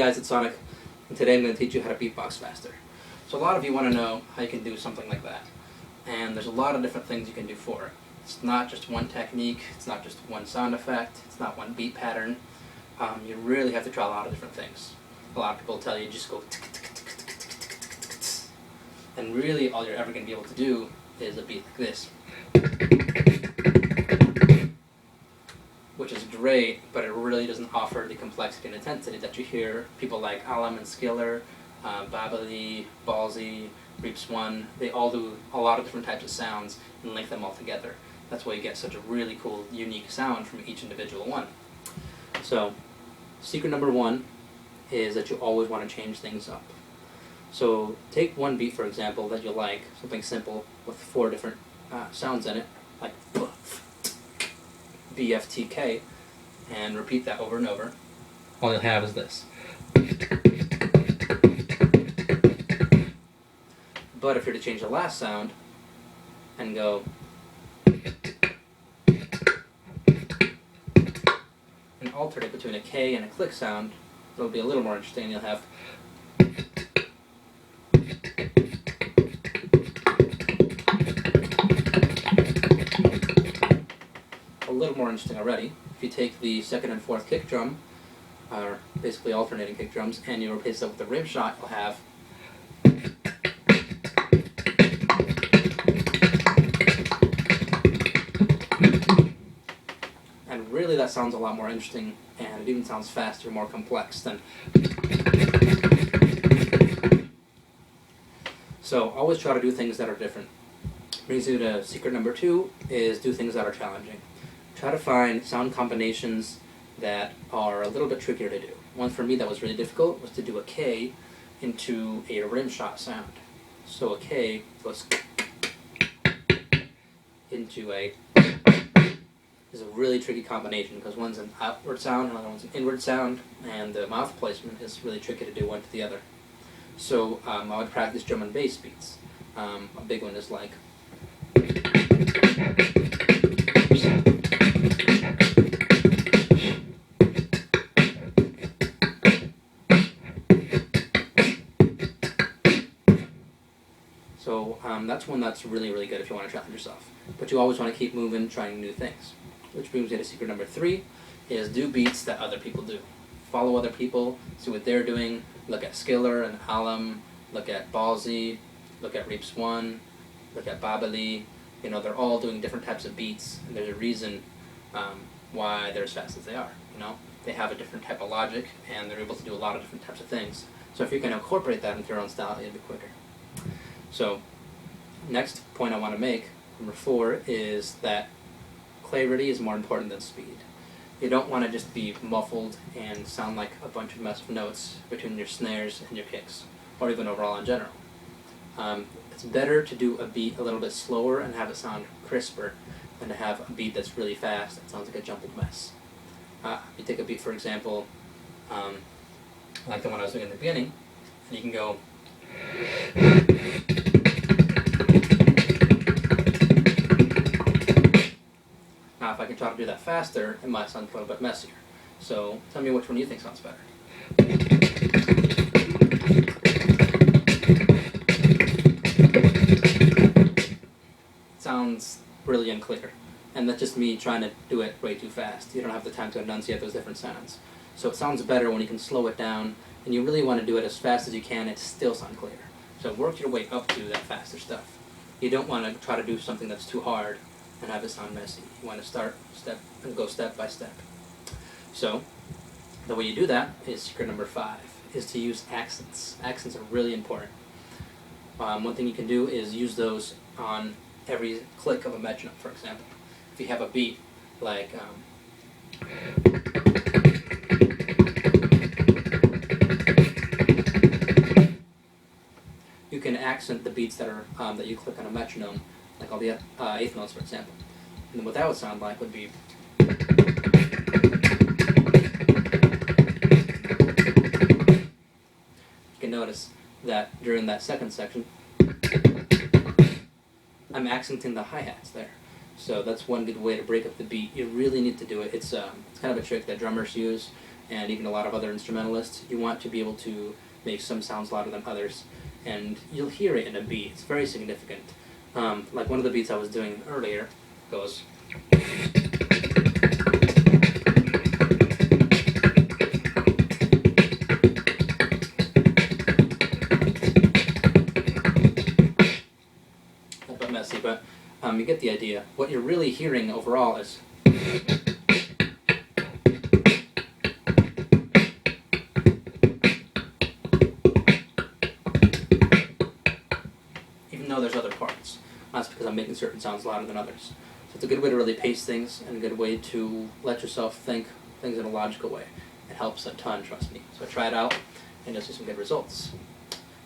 guys at Sonic, and today I'm going to teach you how to beatbox faster. So a lot of you want to know how you can do something like that, and there's a lot of different things you can do for it. It's not just one technique, it's not just one sound effect, it's not one beat pattern. You really have to try a lot of different things. A lot of people tell you just go and really all you're ever going to be able to do is a beat like this, which is great, but it really doesn't offer the complexity and intensity that you hear people like Alem Skiller, Ball-zee, Ball-zee, they all do a lot of different types of sounds and link them all together. That's why you get such a really cool, unique sound from each individual one. So, secret number one is that you always want to change things up. So, take one beat, for example, that you like, something simple with 4 different sounds in it, like BFTK, and repeat that over and over. All you'll have is this. But if you're to change the last sound and go and alternate between a K and a click sound, it'll be a little more interesting. You'll have a little more interesting already. If you take the 2nd and 4th kick drum, or basically alternating kick drums, and you replace that with the rim shot, you'll have and really that sounds a lot more interesting, and it even sounds faster, more complex than. So always try to do things that are different. Brings you to secret number 2 is do things that are challenging. Try to find sound combinations that are a little bit trickier to do. One for me that was really difficult was to do a K into a rim shot sound. So a K goes into a is a really tricky combination because one's an outward sound and the other one's an inward sound, and the mouth placement is really tricky to do one to the other. So I would practice drum and bass beats. A big one is like so that's one that's really, really good if you want to challenge yourself. But you always want to keep moving, trying new things. Which brings me to secret number 3, is do beats that other people do. Follow other people, see what they're doing, look at Skiller and Alem, look at Ball-zee, look at Reaps 1, look at Ball-zee. You know, they're all doing different types of beats, and there's a reason why they're as fast as they are. You know, they have a different type of logic, and they're able to do a lot of different types of things. So if you can incorporate that into your own style, it'll be quicker. So, next point I want to make, number 4, is that clarity is more important than speed. You don't want to just be muffled and sound like a bunch of mess of notes between your snares and your kicks, or even overall in general. It's better to do a beat a little bit slower and have it sound crisper than to have a beat that's really fast that sounds like a jumbled mess. You take a beat, for example, like the one I was doing in the beginning, and you can go now if I can try to do that faster, it might sound a little bit messier. So tell me which one you think sounds better. Sounds really unclear, and that's just me trying to do it way too fast. You don't have the time to enunciate those different sounds. So it sounds better when you can slow it down, and you really want to do it as fast as you can and still sound clear. So work your way up to that faster stuff. You don't want to try to do something that's too hard and have it sound messy. You want to start step and go step by step. So the way you do that is secret number 5, is to use accents. Accents are really important. One thing you can do is use those on every click of a metronome, for example. If you have a beat like you can accent the beats that are that you click on a metronome, like all the 8th notes, for example. And then what that would sound like would be you can notice that during that second section I'm accenting the hi-hats there. So that's one good way to break up the beat. You really need to do it. It's kind of a trick that drummers use, and even a lot of other instrumentalists, you want to be able to make some sounds louder than others, and you'll hear it in a beat. It's very significant. Like one of the beats I was doing earlier goes. A bit messy, but you get the idea. What you're really hearing overall is. Even though there's other parts. That's because I'm making certain sounds louder than others. So it's a good way to really pace things and a good way to let yourself think things in a logical way. It helps a ton, trust me. So try it out and you'll see some good results.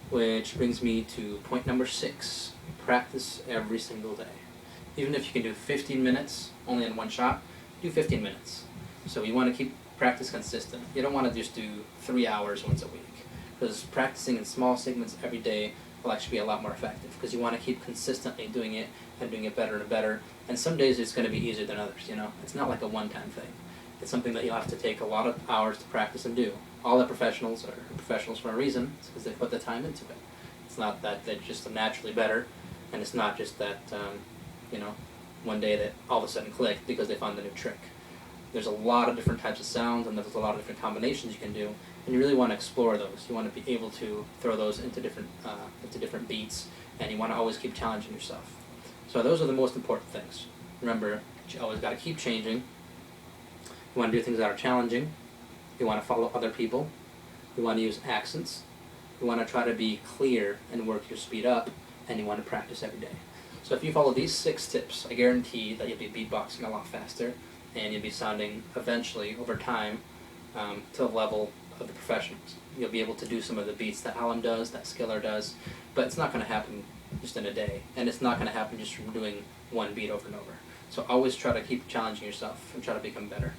Which brings me to point number 6. Practice every single day. Even if you can do 15 minutes only in one shot, do 15 minutes. So you want to keep practice consistent. You don't want to just do 3 hours once a week. Because practicing in small segments every day will actually be a lot more effective, because you want to keep consistently doing it and doing it better and better. And some days it's going to be easier than others, you know. It's not like a one-time thing. It's something that you'll have to take a lot of hours to practice and do. All the professionals are professionals for a reason. It's because they put the time into it. It's not that they're just naturally better, and it's not just that, you know, one day that all of a sudden clicked because they found a new trick. There's a lot of different types of sounds, and there's a lot of different combinations you can do, and you really want to explore those. You want to be able to throw those into different beats, and you want to always keep challenging yourself. So those are the most important things. Remember, you always got to keep changing. You want to do things that are challenging. You want to follow other people. You want to use accents. You want to try to be clear and work your speed up, and you want to practice every day. So if you follow these 6 tips, I guarantee that you'll be beatboxing a lot faster, and you'll be sounding eventually, over time, to the level of the professionals. You'll be able to do some of the beats that Alem does, that Skiller does, but it's not going to happen just in a day, and it's not going to happen just from doing one beat over and over. So always try to keep challenging yourself and try to become better.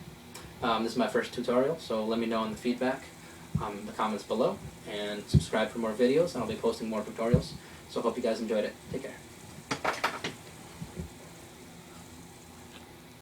This is my first tutorial, so let me know in the feedback, in the comments below, and subscribe for more videos, and I'll be posting more tutorials. So I hope you guys enjoyed it. Take care.